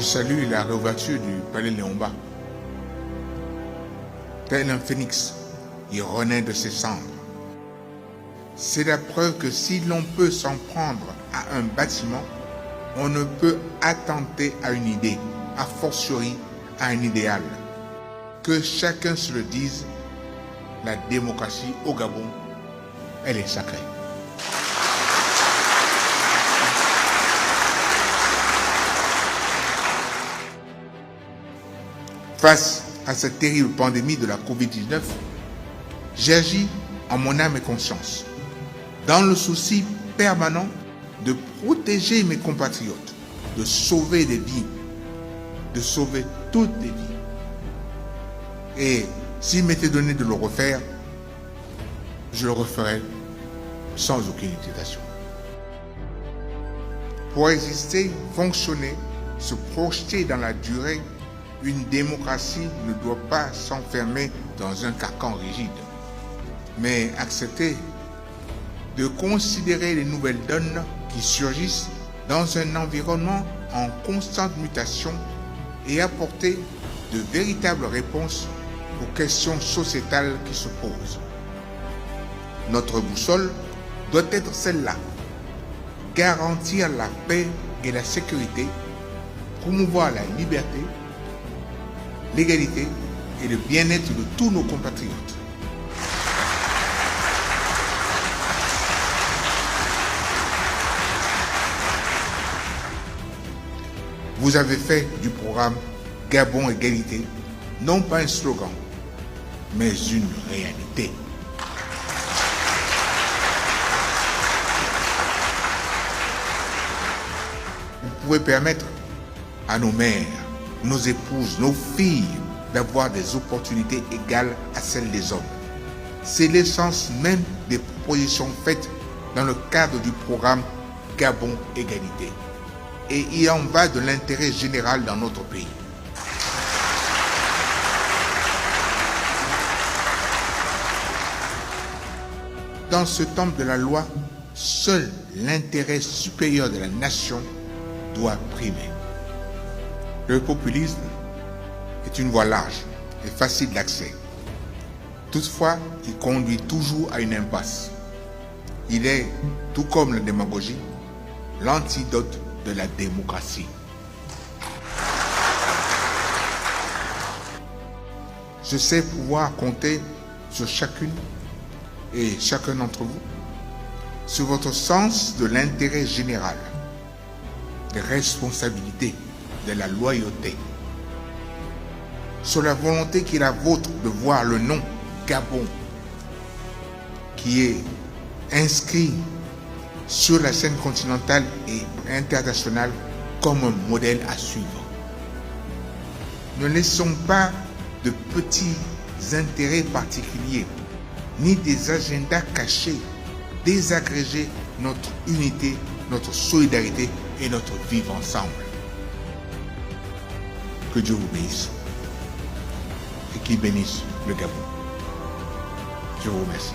salue la réouverture du palais Léon-Mba. Tel un phénix, il renaît de ses cendres. C'est la preuve que si l'on peut s'en prendre à un bâtiment, on ne peut attenter à une idée, a fortiori à un idéal. Que chacun se le dise, la démocratie au Gabon, elle est sacrée. Face à cette terrible pandémie de la Covid-19, j'ai agi en mon âme et conscience, dans le souci permanent de protéger mes compatriotes, de sauver des vies, de sauver toutes les vies. Et s'il m'était donné de le refaire, je le referais sans aucune hésitation. Pour exister, fonctionner, se projeter dans la durée, une démocratie ne doit pas s'enfermer dans un carcan rigide, mais accepter de considérer les nouvelles donnes qui surgissent dans un environnement en constante mutation et apporter de véritables réponses aux questions sociétales qui se posent. Notre boussole doit être celle-là: garantir la paix et la sécurité, promouvoir la liberté, l'égalité et le bien-être de tous nos compatriotes. Vous avez fait du programme Gabon Égalité non pas un slogan, mais une réalité. Vous pouvez permettre à nos mères, nos épouses, nos filles d'avoir des opportunités égales à celles des hommes. C'est l'essence même des propositions faites dans le cadre du programme Gabon Égalité. Et il en va de l'intérêt général dans notre pays. Dans ce temps de la loi, seul l'intérêt supérieur de la nation doit primer. Le populisme est une voie large et facile d'accès. Toutefois, il conduit toujours à une impasse. Il est, tout comme la démagogie, l'antidote de la démocratie. Je sais pouvoir compter sur chacune et chacun d'entre vous, sur votre sens de l'intérêt général, des responsabilités, de la loyauté, sur la volonté qui est la vôtre de voir le nom Gabon, qui est inscrit sur la scène continentale et internationale comme un modèle à suivre. Ne laissons pas de petits intérêts particuliers, ni des agendas cachés désagréger notre unité, notre solidarité et notre vivre ensemble. Que Dieu vous bénisse et qu'il bénisse le Gabon. Je vous remercie.